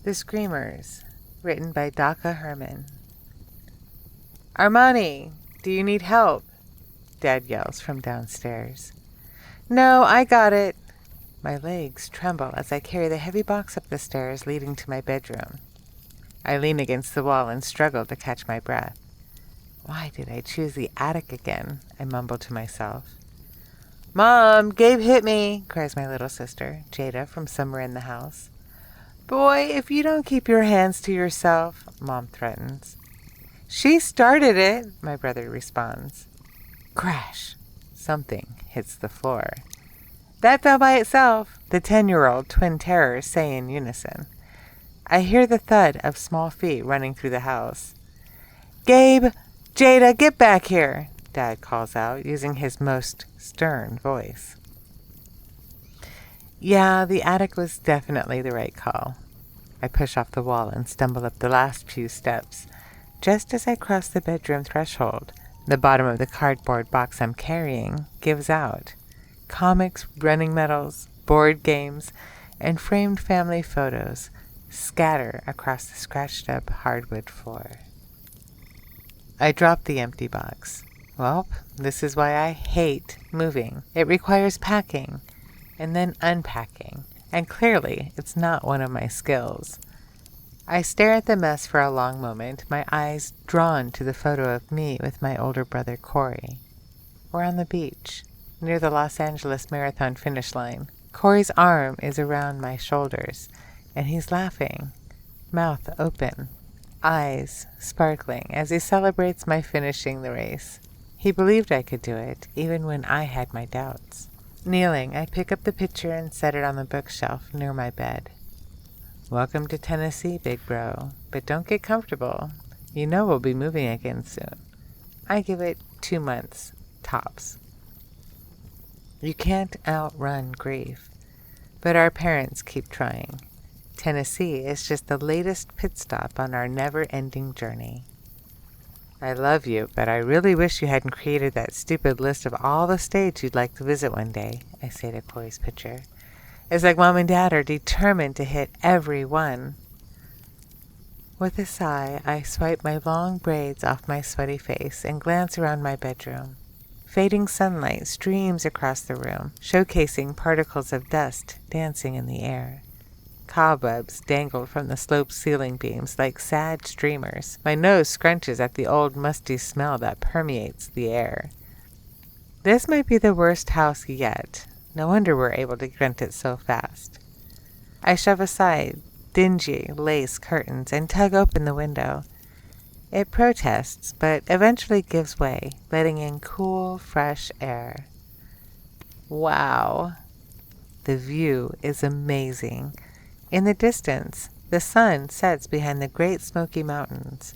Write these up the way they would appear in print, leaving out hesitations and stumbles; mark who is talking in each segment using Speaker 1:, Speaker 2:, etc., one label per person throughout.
Speaker 1: The Screamers, written by DAKA HERMON. Armani, do you need help? Dad yells from downstairs. No, I got it. My legs tremble as I carry the heavy box up the stairs leading to my bedroom. I lean against the wall and struggle to catch my breath. Why did I choose the attic again? I mumble to myself. Mom, Gabe hit me, cries my little sister, Jada, from somewhere in the house. Boy, if you don't keep your hands to yourself, Mom threatens. She started it, my brother responds. Crash! Something hits the floor. That fell by itself, the 10-year-old twin terrors say in unison. I hear the thud of small feet running through the house. Gabe, Jada, get back here, Dad calls out, using his most stern voice. Yeah, the attic was definitely the right call. I push off the wall and stumble up the last few steps. Just as I cross the bedroom threshold, the bottom of the cardboard box I'm carrying gives out. Comics, running medals, board games, and framed family photos scatter across the scratched-up hardwood floor. I drop the empty box. Well, this is why I hate moving. It requires packing, and then unpacking, and clearly it's not one of my skills. I stare at the mess for a long moment, my eyes drawn to the photo of me with my older brother Corey. We're on the beach, near the Los Angeles Marathon finish line. Corey's arm is around my shoulders, and he's laughing, mouth open, eyes sparkling, as he celebrates my finishing the race. He believed I could do it, even when I had my doubts. Kneeling, I pick up the picture and set it on the bookshelf near my bed. Welcome to Tennessee, big bro, but don't get comfortable. You know we'll be moving again soon. I give it 2 months, tops. You can't outrun grief, but our parents keep trying. Tennessee is just the latest pit stop on our never-ending journey. I love you, but I really wish you hadn't created that stupid list of all the states you'd like to visit one day, I say to Corey's picture. It's like Mom and Dad are determined to hit every one. With a sigh, I swipe my long braids off my sweaty face and glance around my bedroom. Fading sunlight streams across the room, showcasing particles of dust dancing in the air. Cobwebs dangle from the sloped ceiling beams like sad streamers. My nose scrunches at the old musty smell that permeates the air. This might be the worst house yet. No wonder we're able to rent it so fast. I shove aside dingy lace curtains and tug open the window. It protests, but eventually gives way, letting in cool, fresh air. Wow! The view is amazing. In the distance, the sun sets behind the Great Smoky Mountains.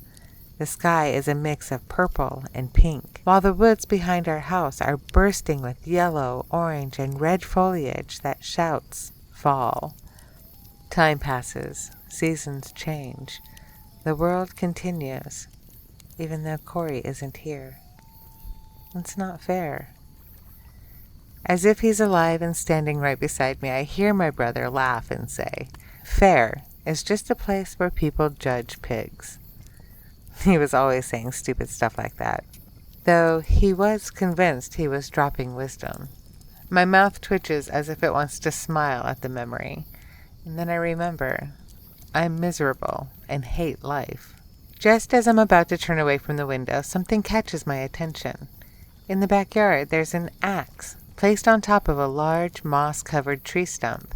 Speaker 1: The sky is a mix of purple and pink, while the woods behind our house are bursting with yellow, orange, and red foliage that shouts, fall. Time passes, seasons change. The world continues, even though Corey isn't here. It's not fair. As if he's alive and standing right beside me, I hear my brother laugh and say, fair is just a place where people judge pigs. He was always saying stupid stuff like that, though he was convinced he was dropping wisdom. My mouth twitches as if it wants to smile at the memory, and then I remember I'm miserable and hate life. Just as I'm about to turn away from the window, something catches my attention. In the backyard, there's an axe placed on top of a large moss-covered tree stump.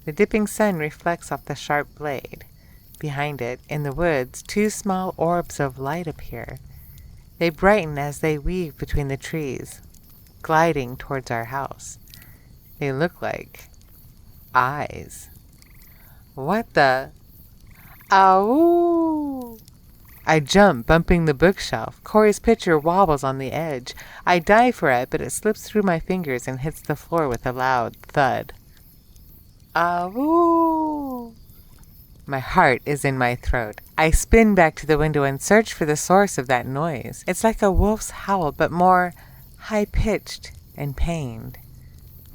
Speaker 1: The dipping sun reflects off the sharp blade. Behind it, in the woods, 2 small orbs of light appear. They brighten as they weave between the trees, gliding towards our house. They look like eyes. What the? Ow! I jump, bumping the bookshelf. Corey's picture wobbles on the edge. I dive for it, but it slips through my fingers and hits the floor with a loud thud. Ow! My heart is in my throat. I spin back to the window and search for the source of that noise. It's like a wolf's howl, but more high-pitched and pained.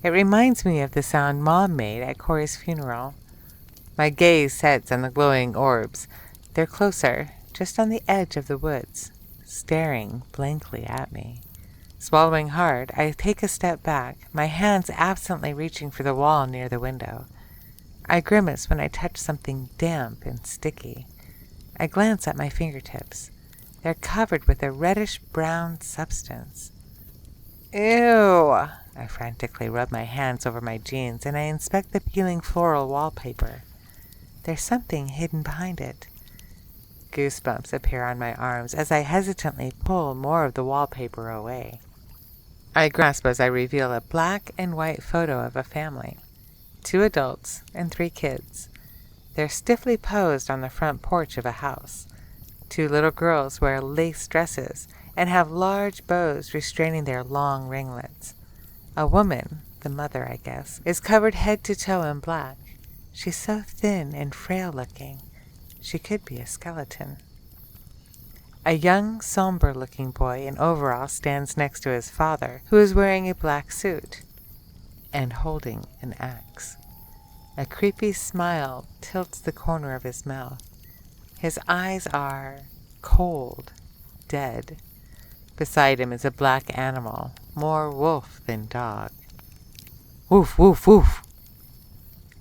Speaker 1: It reminds me of the sound Mom made at Corey's funeral. My gaze sets on the glowing orbs. They're closer, just on the edge of the woods, staring blankly at me. Swallowing hard, I take a step back, my hands absently reaching for the wall near the window. I grimace when I touch something damp and sticky. I glance at my fingertips. They're covered with a reddish-brown substance. Ew! I frantically rub my hands over my jeans and I inspect the peeling floral wallpaper. There's something hidden behind it. Goosebumps appear on my arms as I hesitantly pull more of the wallpaper away. I grasp as I reveal a black and white photo of a family. 2 adults and 3 kids. They're stiffly posed on the front porch of a house. 2 little girls wear lace dresses and have large bows restraining their long ringlets. A woman, the mother I guess, is covered head to toe in black. She's so thin and frail-looking. She could be a skeleton. A young, somber-looking boy in overalls stands next to his father, who is wearing a black suit and holding an axe. A creepy smile tilts the corner of his mouth. His eyes are cold, dead. Beside him is a black animal, more wolf than dog. Woof, woof, woof!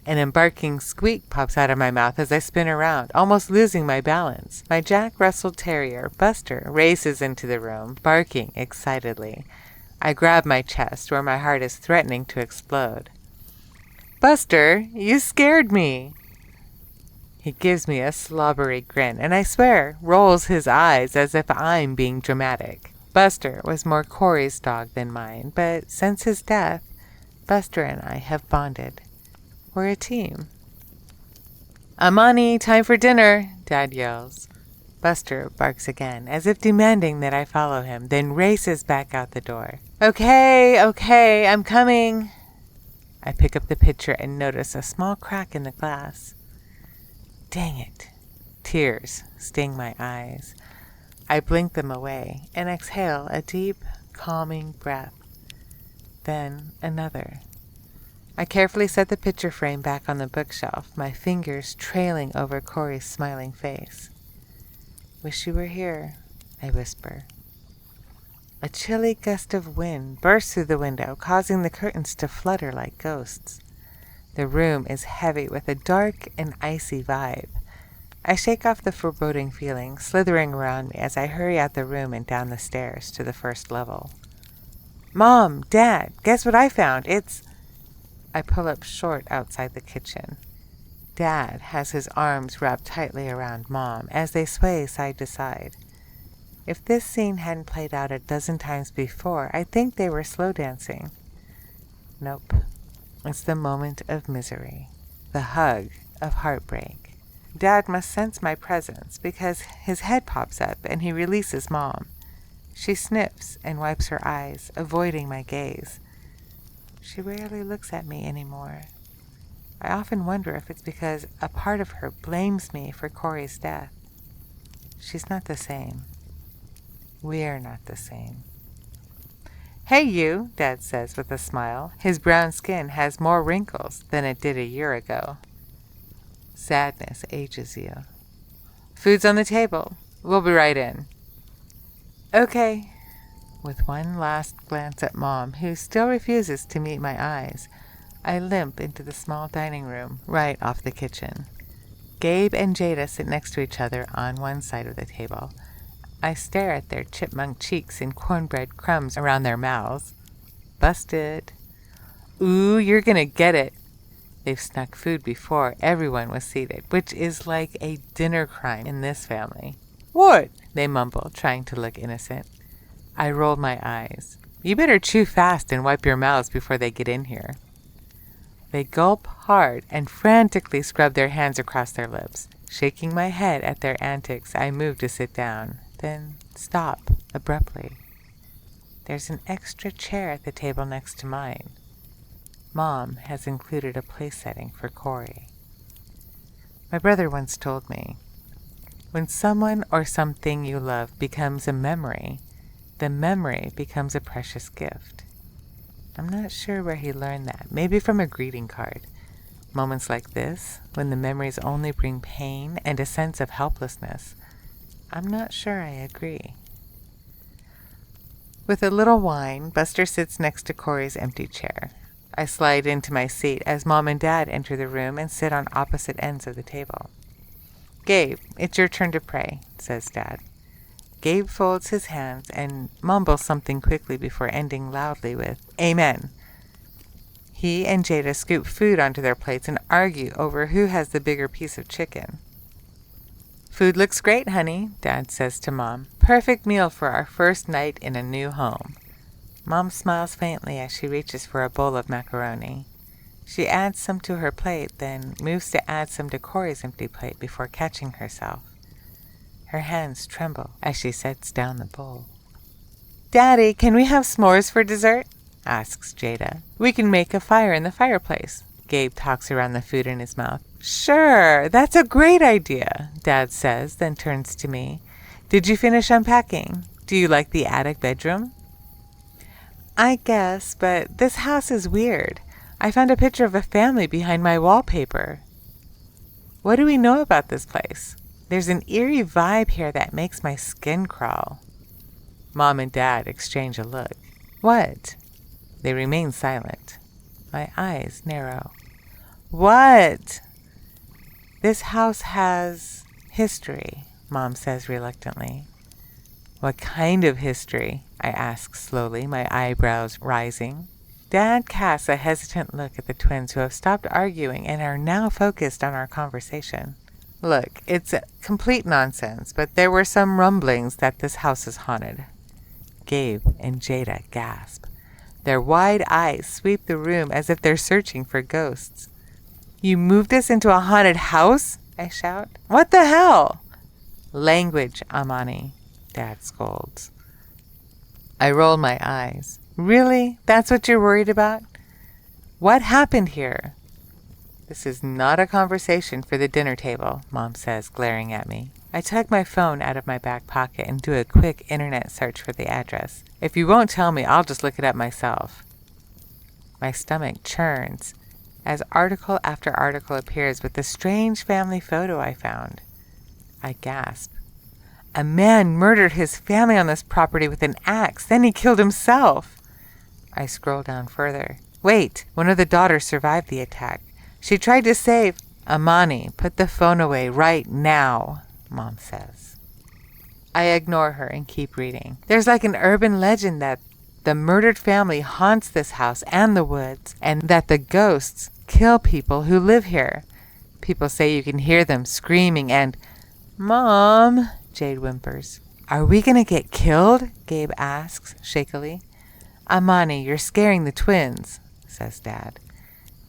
Speaker 1: An embarking squeak pops out of my mouth as I spin around, almost losing my balance. My Jack Russell Terrier, Buster, races into the room, barking excitedly. I grab my chest, where my heart is threatening to explode. "Buster, you scared me!" He gives me a slobbery grin, and I swear, rolls his eyes as if I'm being dramatic. Buster was more Corey's dog than mine, but since his death, Buster and I have bonded. We're a team. "Amani, time for dinner," Dad yells. Buster barks again, as if demanding that I follow him, then races back out the door. Okay, I'm coming." I pick up the pitcher and notice a small crack in the glass. Dang it. Tears sting my eyes. I blink them away and exhale a deep, calming breath. Then another. I carefully set the picture frame back on the bookshelf, my fingers trailing over Corey's smiling face. "Wish you were here," I whisper. A chilly gust of wind bursts through the window, causing the curtains to flutter like ghosts. The room is heavy with a dark and icy vibe. I shake off the foreboding feeling, slithering around me as I hurry out the room and down the stairs to the first level. "Mom, Dad, guess what I found? It's—" I pull up short outside the kitchen. Dad has his arms wrapped tightly around Mom as they sway side to side. If this scene hadn't played out a dozen times before, I'd think they were slow dancing. Nope. It's the moment of misery, the hug of heartbreak. Dad must sense my presence because his head pops up and he releases Mom. She sniffs and wipes her eyes, avoiding my gaze. She rarely looks at me anymore. I often wonder if it's because a part of her blames me for Corey's death. She's not the same. We're not the same. "Hey you," Dad says with a smile. His brown skin has more wrinkles than it did a year ago. Sadness ages you. "Food's on the table. We'll be right in." Okay. With one last glance at Mom, who still refuses to meet my eyes, I limp into the small dining room right off the kitchen. Gabe and Jada sit next to each other on one side of the table. I stare at their chipmunk cheeks and cornbread crumbs around their mouths. Busted. Ooh, you're gonna get it. They've snuck food before everyone was seated, which is like a dinner crime in this family. "What?" they mumble, trying to look innocent. I roll my eyes. "You better chew fast and wipe your mouths before they get in here." They gulp hard and frantically scrub their hands across their lips. Shaking my head at their antics, I move to sit down, then stop abruptly. There's an extra chair at the table next to mine. Mom has included a place setting for Corey. My brother once told me, when someone or something you love becomes a memory, the memory becomes a precious gift. I'm not sure where he learned that, maybe from a greeting card, Moments like this, when the memories only bring pain and a sense of helplessness, I'm not sure I agree. With a little whine, Buster sits next to Corey's empty chair. I slide into my seat as Mom and Dad enter the room and sit on opposite ends of the table. "Gabe, it's your turn to pray," says Dad. Gabe folds his hands and mumbles something quickly before ending loudly with, "Amen." He and Jada scoop food onto their plates and argue over who has the bigger piece of chicken. "Food looks great, honey," Dad says to Mom. "Perfect meal for our first night in a new home." Mom smiles faintly as she reaches for a bowl of macaroni. She adds some to her plate, then moves to add some to Corey's empty plate before catching herself. Her hands tremble as she sets down the bowl. "Daddy, can we have s'mores for dessert?" asks Jada. "We can make a fire in the fireplace." Gabe talks around the food in his mouth. "Sure, that's a great idea," Dad says, then turns to me. "Did you finish unpacking? Do you like the attic bedroom?" "I guess, but this house is weird. I found a picture of a family behind my wallpaper." "What do we know about this place? There's an eerie vibe here that makes my skin crawl." Mom and Dad exchange a look. "What?" They remain silent. My eyes narrow. "What?" "This house has history," Mom says reluctantly. "What kind of history?" I ask slowly, my eyebrows rising. Dad casts a hesitant look at the twins who have stopped arguing and are now focused on our conversation. "Look, it's complete nonsense, but there were some rumblings that this house is haunted." Gabe and Jada gasp. Their wide eyes sweep the room as if they're searching for ghosts. "You moved us into a haunted house?" I shout. "What the hell?" "Language, Amani," Dad scolds. I roll my eyes. "Really? That's what you're worried about? What happened here?" "This is not a conversation for the dinner table," Mom says, glaring at me. I tug my phone out of my back pocket and do a quick internet search for the address. If you won't tell me, I'll just look it up myself. My stomach churns as article after article appears with the strange family photo I found. I gasp. A man murdered his family on this property with an axe, then he killed himself. I scroll down further. Wait, one of the daughters survived the attack. She tried to save... Amani, put the phone away right now, Mom says. I ignore her and keep reading. There's like an urban legend that the murdered family haunts this house and the woods, and that the ghosts kill people who live here. People say you can hear them screaming and... Mom, Jade whimpers. Are we gonna get killed? Gabe asks, shakily. Amani, you're scaring the twins, says Dad.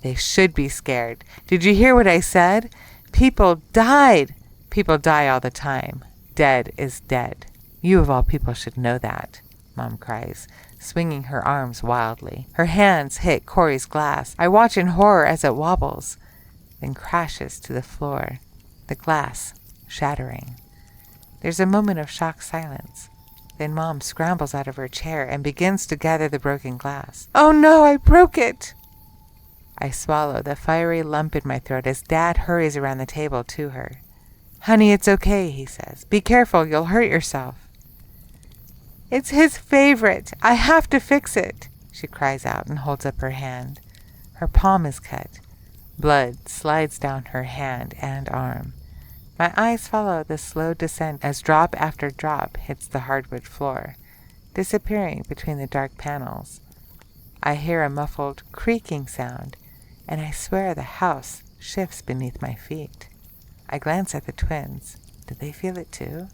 Speaker 1: They should be scared. Did you hear what I said? People died. People die all the time. Dead is dead. You of all people should know that, Mom cries, swinging her arms wildly. Her hands hit Corey's glass. I watch in horror as it wobbles, then crashes to the floor, the glass shattering. There's a moment of shocked silence. Then Mom scrambles out of her chair and begins to gather the broken glass. Oh no, I broke it! I swallow the fiery lump in my throat as Dad hurries around the table to her. Honey, it's okay, he says. Be careful, you'll hurt yourself. It's his favorite. I have to fix it, she cries out and holds up her hand. Her palm is cut. Blood slides down her hand and arm. My eyes follow the slow descent as drop after drop hits the hardwood floor, disappearing between the dark panels. I hear a muffled creaking sound, and I swear the house shifts beneath my feet. I glance at the twins. Did they feel it too?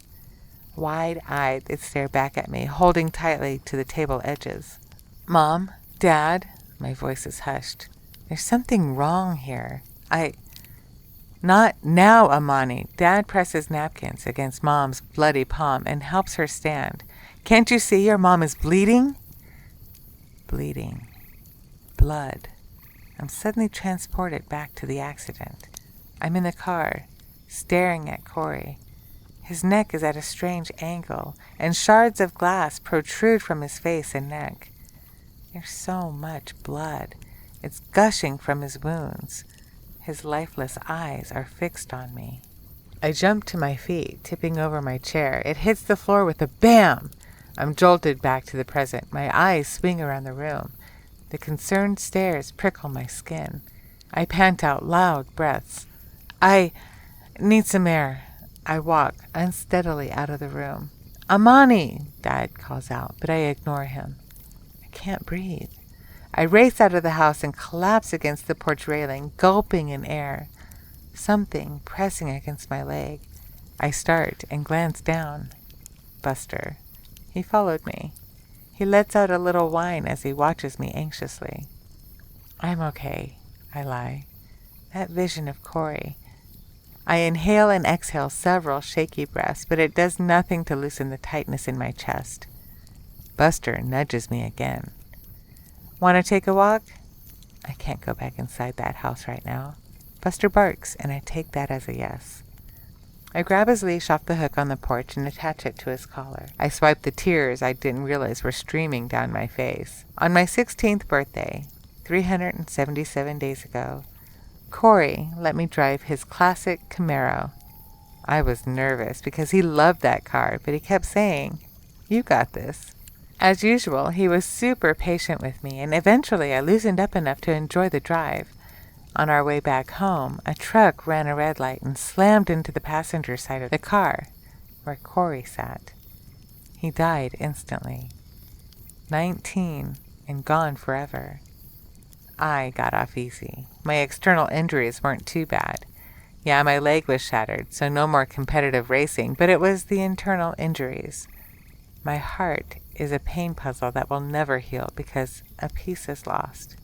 Speaker 1: Wide-eyed, they stare back at me, holding tightly to the table edges. Mom, Dad, my voice is hushed. There's something wrong here. Not now, Amani. Dad presses napkins against Mom's bloody palm and helps her stand. Can't you see your mom is bleeding? Bleeding. Blood. I'm suddenly transported back to the accident. I'm in the car, staring at Corey. His neck is at a strange angle, and shards of glass protrude from his face and neck. There's so much blood. It's gushing from his wounds. His lifeless eyes are fixed on me. I jump to my feet, tipping over my chair. It hits the floor with a bam! I'm jolted back to the present. My eyes swing around the room. The concerned stares prickle my skin. I pant out loud breaths. I need some air. I walk unsteadily out of the room. Amani! Dad calls out, but I ignore him. I can't breathe. I race out of the house and collapse against the porch railing, gulping in air. Something pressing against my leg. I start and glance down. Buster. He followed me. He lets out a little whine as he watches me anxiously. I'm okay, I lie. That vision of Corey. I inhale and exhale several shaky breaths, but it does nothing to loosen the tightness in my chest. Buster nudges me again. Want to take a walk? I can't go back inside that house right now. Buster barks, and I take that as a yes. I grab his leash off the hook on the porch and attach it to his collar. I swipe the tears I didn't realize were streaming down my face. On my 16th birthday, 377 days ago, Corey let me drive his classic Camaro. I was nervous because he loved that car, but he kept saying, "You got this." As usual, he was super patient with me, and eventually I loosened up enough to enjoy the drive. On our way back home, a truck ran a red light and slammed into the passenger side of the car, where Corey sat. He died instantly. 19 and gone forever. I got off easy. My external injuries weren't too bad. Yeah, my leg was shattered, so no more competitive racing, but it was the internal injuries. My heart is a pain puzzle that will never heal because a piece is lost.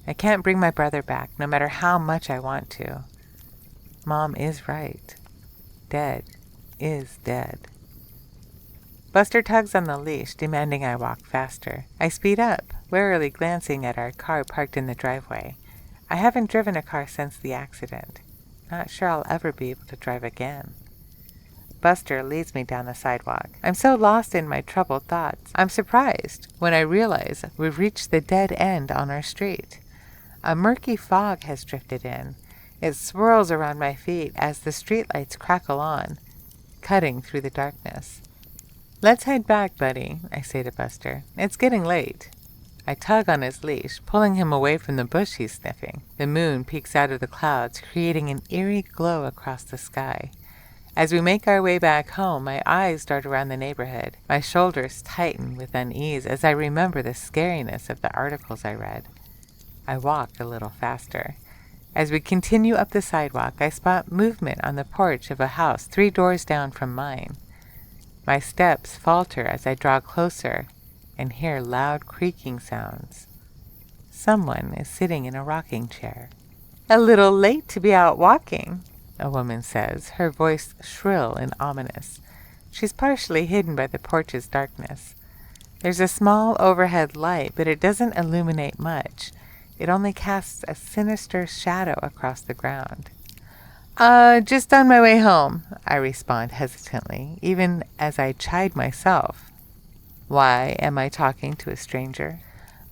Speaker 1: I can't bring my brother back, no matter how much I want to. Mom is right. Dead is dead. Buster tugs on the leash, demanding I walk faster. I speed up, warily glancing at our car parked in the driveway. I haven't driven a car since the accident. Not sure I'll ever be able to drive again. Buster leads me down the sidewalk. I'm so lost in my troubled thoughts. I'm surprised when I realize we've reached the dead end on our street. A murky fog has drifted in. It swirls around my feet as the streetlights crackle on, cutting through the darkness. Let's head back, buddy, I say to Buster. It's getting late. I tug on his leash, pulling him away from the bush he's sniffing. The moon peeks out of the clouds, creating an eerie glow across the sky. As we make our way back home, my eyes dart around the neighborhood. My shoulders tighten with unease as I remember the scariness of the articles I read. I walk a little faster. As we continue up the sidewalk, I spot movement on the porch of a house 3 doors down from mine. My steps falter as I draw closer and hear loud creaking sounds. Someone is sitting in a rocking chair. "A little late to be out walking," a woman says, her voice shrill and ominous. She's partially hidden by the porch's darkness. There's a small overhead light, but it doesn't illuminate much. It only casts a sinister shadow across the ground. Just on my way home," I respond hesitantly, even as I chide myself. Why am I talking to a stranger?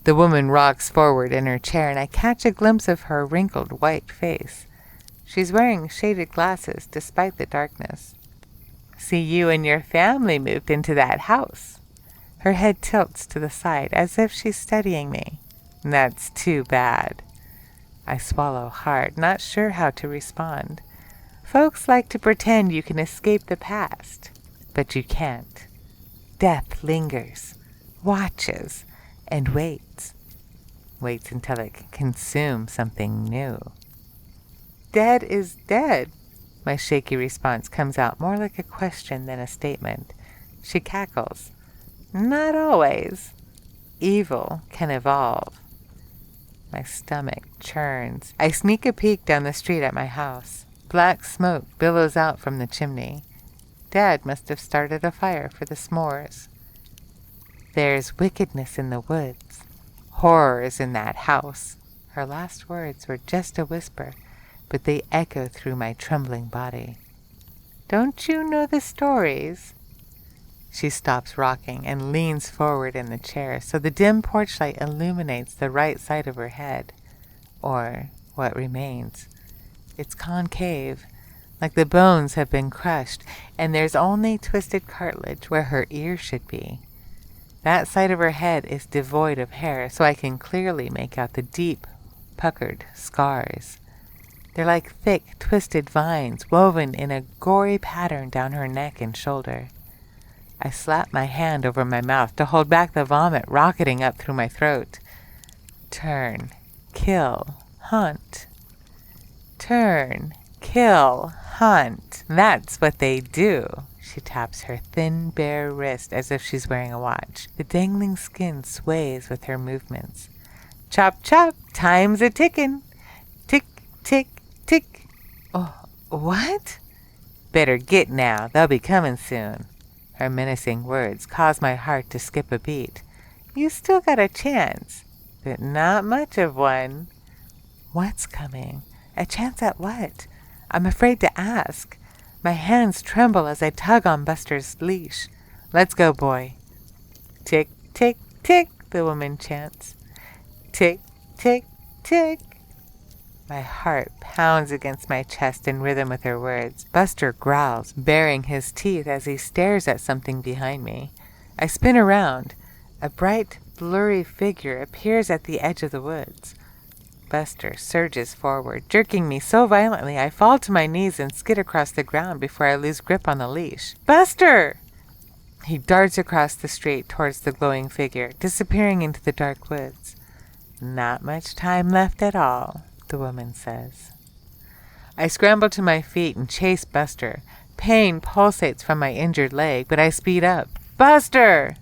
Speaker 1: The woman rocks forward in her chair, and I catch a glimpse of her wrinkled white face. She's wearing shaded glasses despite the darkness. "See, you and your family moved into that house." Her head tilts to the side as if she's studying me. "That's too bad." I swallow hard, not sure how to respond. Folks like to pretend you can escape the past, but you can't. Death lingers, watches, and waits. Waits until it can consume something new. "Dead is dead." My shaky response comes out more like a question than a statement. She cackles. "Not always. Evil can evolve." My stomach churns. I sneak a peek down the street at my house. Black smoke billows out from the chimney. Dad must have started a fire for the s'mores. "There's wickedness in the woods. Horror is in that house." Her last words were just a whisper, but they echo through my trembling body. "Don't you know the stories?" She stops rocking and leans forward in the chair so the dim porch light illuminates the right side of her head, or what remains. It's concave, like the bones have been crushed, and there's only twisted cartilage where her ear should be. That side of her head is devoid of hair, so I can clearly make out the deep, puckered scars. They're like thick, twisted vines woven in a gory pattern down her neck and shoulder. I slap my hand over my mouth to hold back the vomit rocketing up through my throat. Turn, kill, hunt. Turn, kill, hunt. That's what they do. She taps her thin, bare wrist as if she's wearing a watch. The dangling skin sways with her movements. Chop, chop, time's a-tickin'. Tick, tick, tick. Oh, what? Better get now, they'll be coming soon. Her menacing words cause my heart to skip a beat. You still got a chance, but not much of one. What's coming? A chance at what? I'm afraid to ask. My hands tremble as I tug on Buster's leash. Let's go, boy. Tick, tick, tick, the woman chants. Tick, tick, tick. My heart pounds against my chest in rhythm with her words. Buster growls, baring his teeth as he stares at something behind me. I spin around. A bright, blurry figure appears at the edge of the woods. Buster surges forward, jerking me so violently I fall to my knees and skid across the ground before I lose grip on the leash. Buster! He darts across the street towards the glowing figure, disappearing into the dark woods. Not much time left at all, the woman says. I scramble to my feet and chase Buster. Pain pulsates from my injured leg, but I speed up. Buster!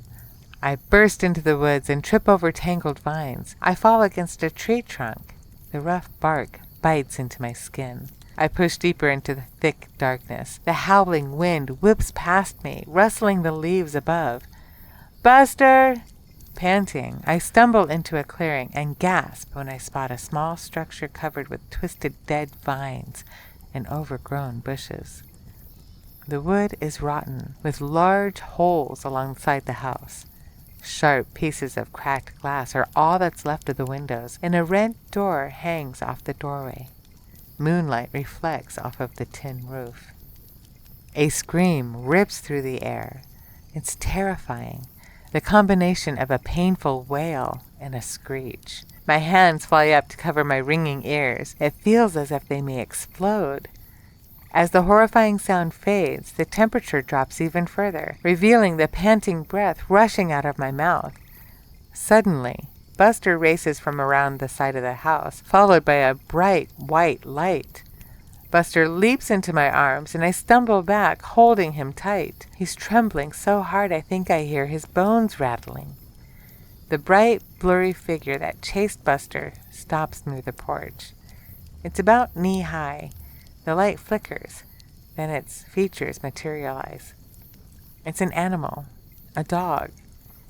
Speaker 1: I burst into the woods and trip over tangled vines. I fall against a tree trunk. The rough bark bites into my skin. I push deeper into the thick darkness. The howling wind whips past me, rustling the leaves above. Buster! Panting, I stumble into a clearing and gasp when I spot a small structure covered with twisted dead vines and overgrown bushes. The wood is rotten, with large holes alongside the house. Sharp pieces of cracked glass are all that's left of the windows, and a rent door hangs off the doorway. Moonlight reflects off of the tin roof. A scream rips through the air. It's terrifying, the combination of a painful wail and a screech. My hands fly up to cover my ringing ears. It feels as if they may explode. As the horrifying sound fades, the temperature drops even further, revealing the panting breath rushing out of my mouth. Suddenly, Buster races from around the side of the house, followed by a bright white light. Buster leaps into my arms, and I stumble back, holding him tight. He's trembling so hard I think I hear his bones rattling. The bright, blurry figure that chased Buster stops near the porch. It's about knee-high. The light flickers, then its features materialize. It's an animal, a dog.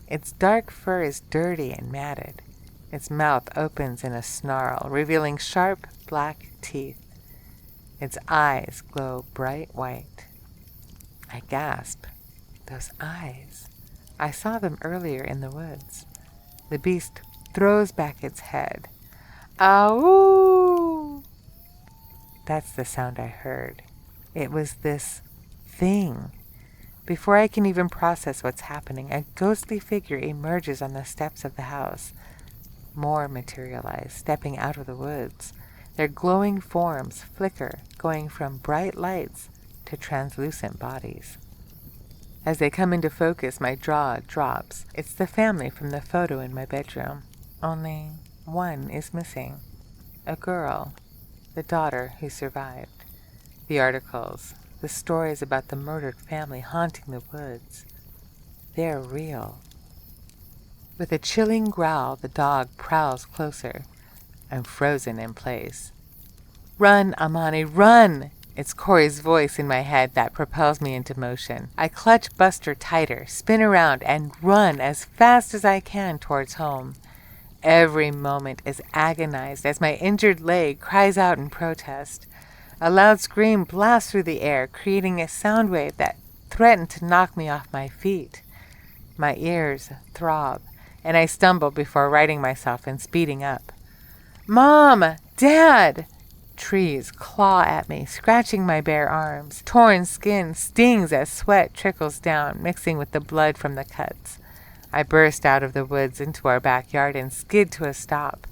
Speaker 1: Its dark fur is dirty and matted. Its mouth opens in a snarl, revealing sharp black teeth. Its eyes glow bright white. I gasp. Those eyes. I saw them earlier in the woods. The beast throws back its head. Ow! That's the sound I heard. It was this thing. Before I can even process what's happening, a ghostly figure emerges on the steps of the house. More materialize, stepping out of the woods. Their glowing forms flicker, going from bright lights to translucent bodies. As they come into focus, my jaw drops. It's the family from the photo in my bedroom. Only one is missing. A girl. The daughter who survived. The articles, the stories about the murdered family haunting the woods. They're real. With a chilling growl, the dog prowls closer. I'm frozen in place. Run, Amani, run! It's Corey's voice in my head that propels me into motion. I clutch Buster tighter, spin around, and run as fast as I can towards home. Every moment is agonized as my injured leg cries out in protest. A loud scream blasts through the air, creating a sound wave that threatened to knock me off my feet. My ears throb, and I stumble before righting myself and speeding up. Mom! Dad! Trees claw at me, scratching my bare arms. Torn skin stings as sweat trickles down, mixing with the blood from the cuts. I burst out of the woods into our backyard and skid to a stop.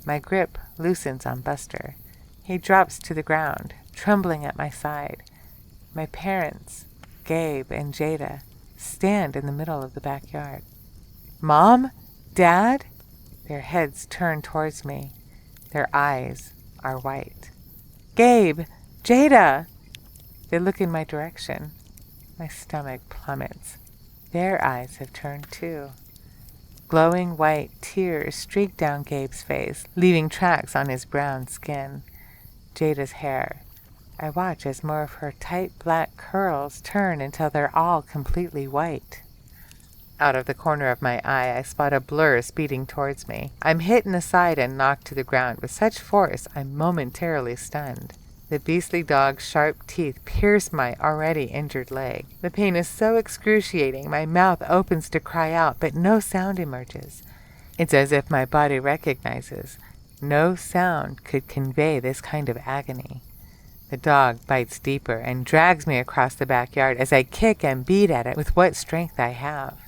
Speaker 1: My grip loosens on Buster. He drops to the ground, trembling at my side. My parents, Gabe and Jada, stand in the middle of the backyard. Mom? Dad? Their heads turn towards me. Their eyes are white. Gabe! Jada! They look in my direction. My stomach plummets. Their eyes have turned too. Glowing white tears streak down Gabe's face, leaving tracks on his brown skin. Jada's hair. I watch as more of her tight black curls turn until they're all completely white. Out of the corner of my eye, I spot a blur speeding towards me. I'm hit in the side and knocked to the ground with such force I'm momentarily stunned. The beastly dog's sharp teeth pierce my already injured leg. The pain is so excruciating, my mouth opens to cry out, but no sound emerges. It's as if my body recognizes no sound could convey this kind of agony. The dog bites deeper and drags me across the backyard as I kick and beat at it with what strength I have.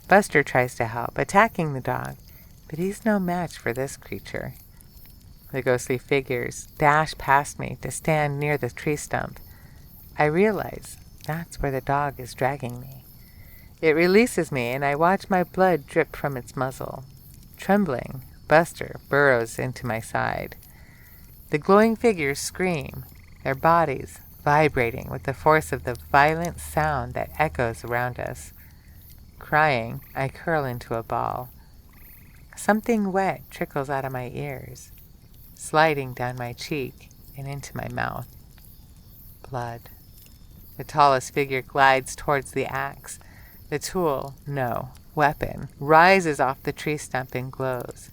Speaker 1: Buster tries to help, attacking the dog, but he's no match for this creature. The ghostly figures dash past me to stand near the tree stump. I realize that's where the dog is dragging me. It releases me, and I watch my blood drip from its muzzle. Trembling, Buster burrows into my side. The glowing figures scream, their bodies vibrating with the force of the violent sound that echoes around us. Crying, I curl into a ball. Something wet trickles out of my ears, sliding down my cheek and into my mouth. Blood. The tallest figure glides towards the axe. The tool, no, weapon, rises off the tree stump and glows.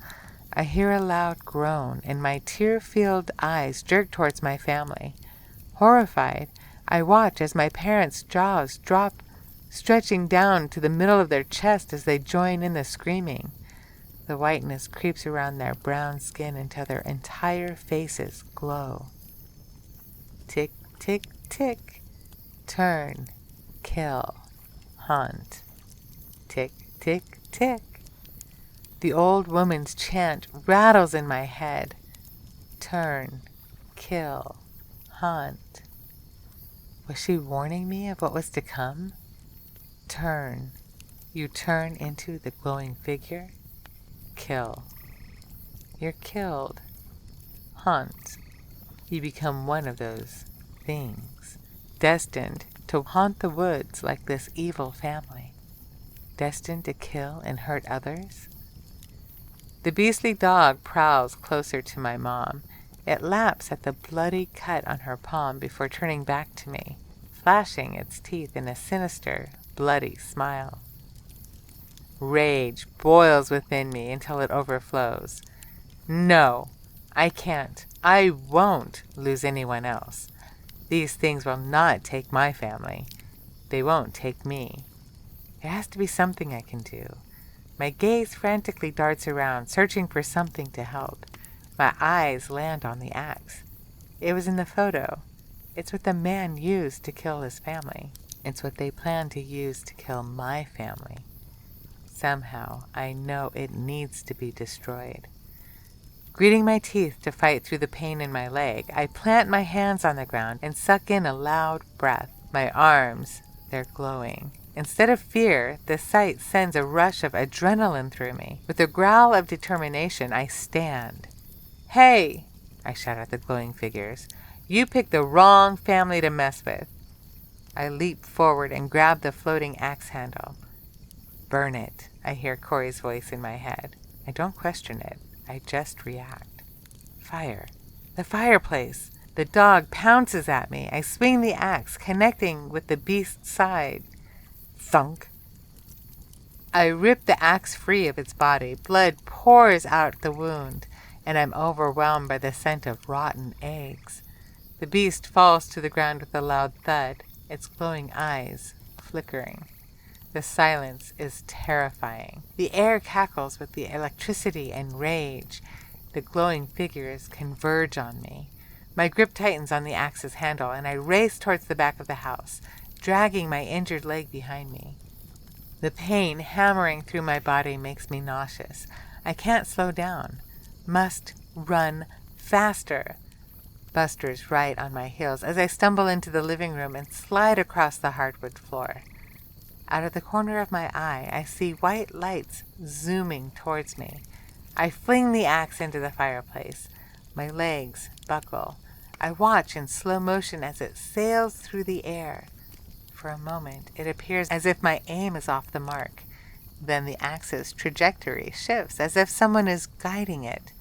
Speaker 1: I hear a loud groan, and my tear-filled eyes jerk towards my family. Horrified, I watch as my parents' jaws drop, stretching down to the middle of their chest as they join in the screaming. The whiteness creeps around their brown skin until their entire faces glow. Tick, tick, tick. Turn, kill, hunt. Tick, tick, tick. The old woman's chant rattles in my head. Turn, kill, hunt. Was she warning me of what was to come? Turn. You turn into the glowing figure. Kill. You're killed. Hunt. You become one of those things, destined to haunt the woods like this evil family. Destined to kill and hurt others? The beastly dog prowls closer to my mom. It laps at the bloody cut on her palm before turning back to me, flashing its teeth in a sinister, bloody smile. Rage boils within me until it overflows. No, I can't, I won't lose anyone else. These things will not take my family. They won't take me. There has to be something I can do. My gaze frantically darts around, searching for something to help. My eyes land on the axe. It was in the photo. It's what the man used to kill his family. It's what they plan to use to kill my family. Somehow, I know it needs to be destroyed. Gritting my teeth to fight through the pain in my leg, I plant my hands on the ground and suck in a loud breath. My arms, they're glowing. Instead of fear, the sight sends a rush of adrenaline through me. With a growl of determination, I stand. Hey, I shout at the glowing figures. You picked the wrong family to mess with. I leap forward and grab the floating axe handle. Burn it, I hear Corey's voice in my head. I don't question it. I just react. Fire. The fireplace. The dog pounces at me. I swing the axe, connecting with the beast's side. Thunk. I rip the axe free of its body. Blood pours out the wound, and I'm overwhelmed by the scent of rotten eggs. The beast falls to the ground with a loud thud, its glowing eyes flickering. The silence is terrifying. The air cackles with the electricity and rage. The glowing figures converge on me. My grip tightens on the axe's handle, and I race towards the back of the house, dragging my injured leg behind me. The pain hammering through my body makes me nauseous. I can't slow down. Must run faster. Buster's right on my heels as I stumble into the living room and slide across the hardwood floor. Out of the corner of my eye, I see white lights zooming towards me. I fling the axe into the fireplace. My legs buckle. I watch in slow motion as it sails through the air. For a moment, it appears as if my aim is off the mark. Then the axe's trajectory shifts as if someone is guiding it.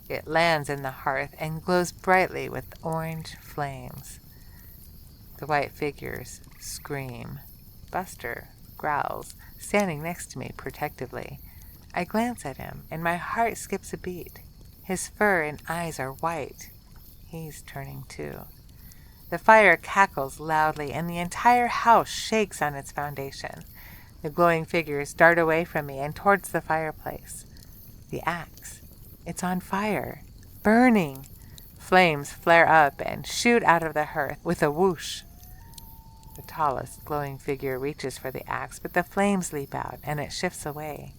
Speaker 1: It lands in the hearth and glows brightly with orange flames. The white figures scream. Buster growls, standing next to me protectively. I glance at him, and my heart skips a beat. His fur and eyes are white. He's turning too. The fire cackles loudly, and the entire house shakes on its foundation. The glowing figures dart away from me and towards the fireplace. The axe. It's on fire. Burning. Flames flare up and shoot out of the hearth with a whoosh. The tallest glowing figure reaches for the axe, but the flames leap out, and it shifts away.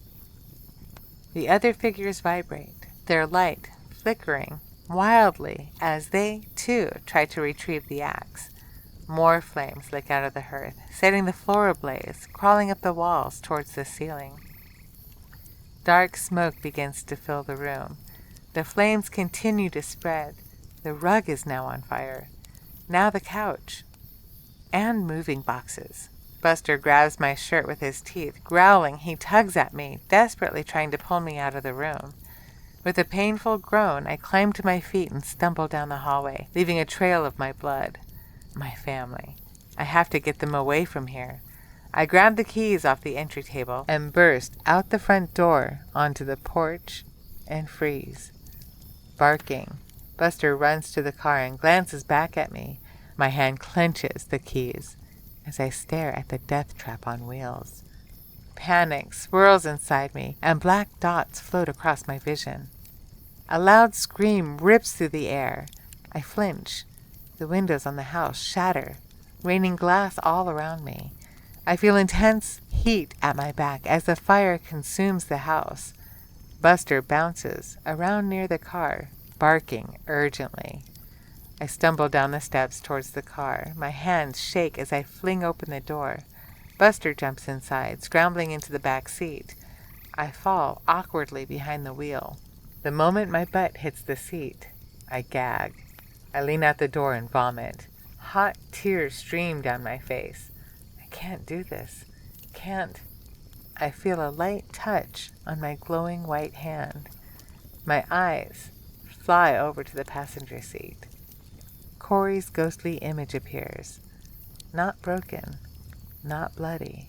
Speaker 1: The other figures vibrate, their light flickering wildly as they, too, try to retrieve the axe. More flames lick out of the hearth, setting the floor ablaze, crawling up the walls towards the ceiling. Dark smoke begins to fill the room. The flames continue to spread. The rug is now on fire. Now the couch. And moving boxes. Buster grabs my shirt with his teeth. Growling, he tugs at me, desperately trying to pull me out of the room. With a painful groan, I climb to my feet and stumble down the hallway, leaving a trail of my blood. My family. I have to get them away from here. I grab the keys off the entry table and burst out the front door onto the porch and freeze. Barking, Buster runs to the car and glances back at me. My hand clenches the keys as I stare at the death trap on wheels. Panic swirls inside me, and black dots float across my vision. A loud scream rips through the air. I flinch. The windows on the house shatter, raining glass all around me. I feel intense heat at my back as the fire consumes the house. Buster bounces around near the car, barking urgently. I stumble down the steps towards the car. My hands shake as I fling open the door. Buster jumps inside, scrambling into the back seat. I fall awkwardly behind the wheel. The moment my butt hits the seat, I gag. I lean out the door and vomit. Hot tears stream down my face. I can't do this. Can't. I feel a light touch on my glowing white hand. My eyes fly over to the passenger seat. Corey's ghostly image appears. Not broken, not bloody,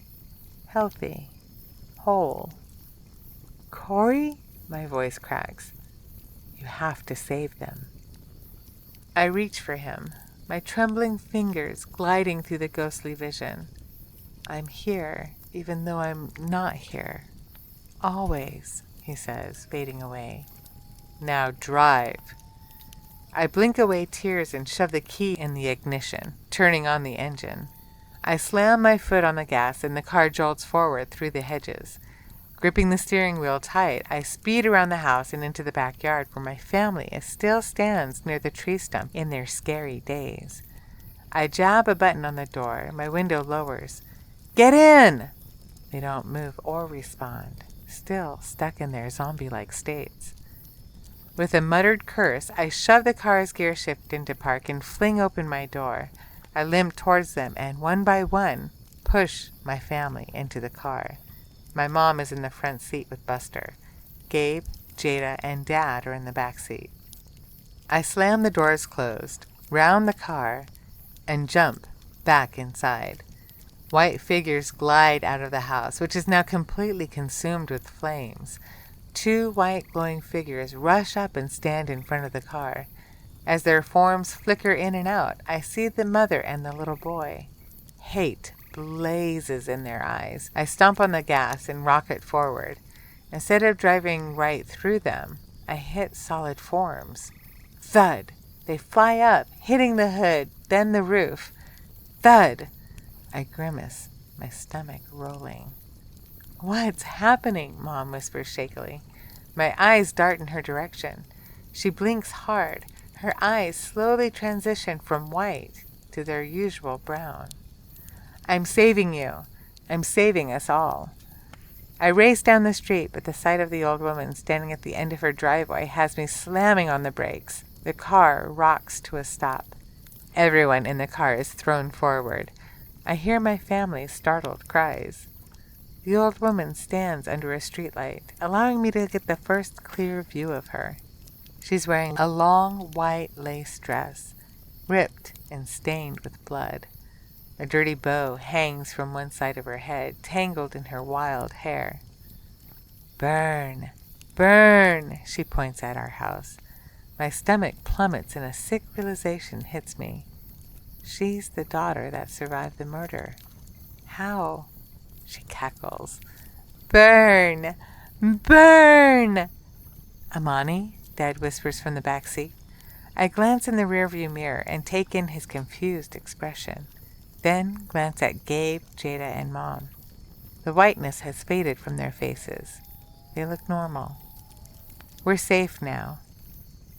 Speaker 1: healthy, whole. Corey? My voice cracks. You have to save them. I reach for him, my trembling fingers gliding through the ghostly vision. I'm here, even though I'm not here. Always, he says, fading away. Now drive. I blink away tears and shove the key in the ignition, turning on the engine. I slam my foot on the gas and the car jolts forward through the hedges. Gripping the steering wheel tight, I speed around the house and into the backyard where my family still stands near the tree stump in their scary daze. I jab a button on the door. My window lowers. Get in! They don't move or respond, still stuck in their zombie-like states. With a muttered curse, I shove the car's gear shift into park and fling open my door. I limp towards them and, one by one, push my family into the car. My mom is in the front seat with Buster. Gabe, Jada, and Dad are in the back seat. I slam the doors closed, round the car, and jump back inside. White figures glide out of the house, which is now completely consumed with flames. 2 white glowing figures rush up and stand in front of the car. As their forms flicker in and out, I see the mother and the little boy. Hate blazes in their eyes. I stomp on the gas and rocket forward. Instead of driving right through them, I hit solid forms. Thud! They fly up, hitting the hood, then the roof. Thud! I grimace, my stomach rolling. What's happening? Mom whispers shakily. My eyes dart in her direction. She blinks hard. Her eyes slowly transition from white to their usual brown. I'm saving you. I'm saving us all. I race down the street, but the sight of the old woman standing at the end of her driveway has me slamming on the brakes. The car rocks to a stop. Everyone in the car is thrown forward. I hear my family's startled cries. The old woman stands under a streetlight, allowing me to get the first clear view of her. She's wearing a long white lace dress, ripped and stained with blood. A dirty bow hangs from one side of her head, tangled in her wild hair. Burn! Burn! She points at our house. My stomach plummets and a sick realization hits me. She's the daughter that survived the murder. How? She cackles. Burn! Burn! Amani? Dad whispers from the back seat. I glance in the rearview mirror and take in his confused expression. Then glance at Gabe, Jada, and Mom. The whiteness has faded from their faces. They look normal. We're safe now.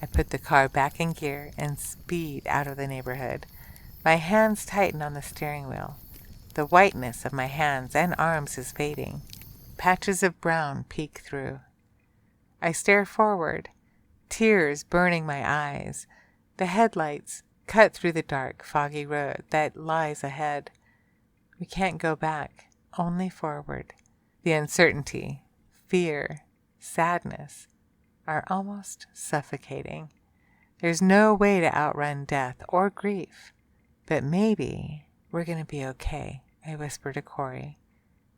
Speaker 1: I put the car back in gear and speed out of the neighborhood. My hands tighten on the steering wheel. The whiteness of my hands and arms is fading. Patches of brown peek through. I stare forward, tears burning my eyes. The headlights cut through the dark, foggy road that lies ahead. We can't go back, only forward. The uncertainty, fear, sadness are almost suffocating. There's no way to outrun death or grief. But maybe we're going to be okay, I whisper to Corey.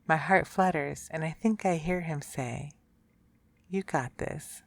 Speaker 1: My heart flutters, and I think I hear him say, "You got this."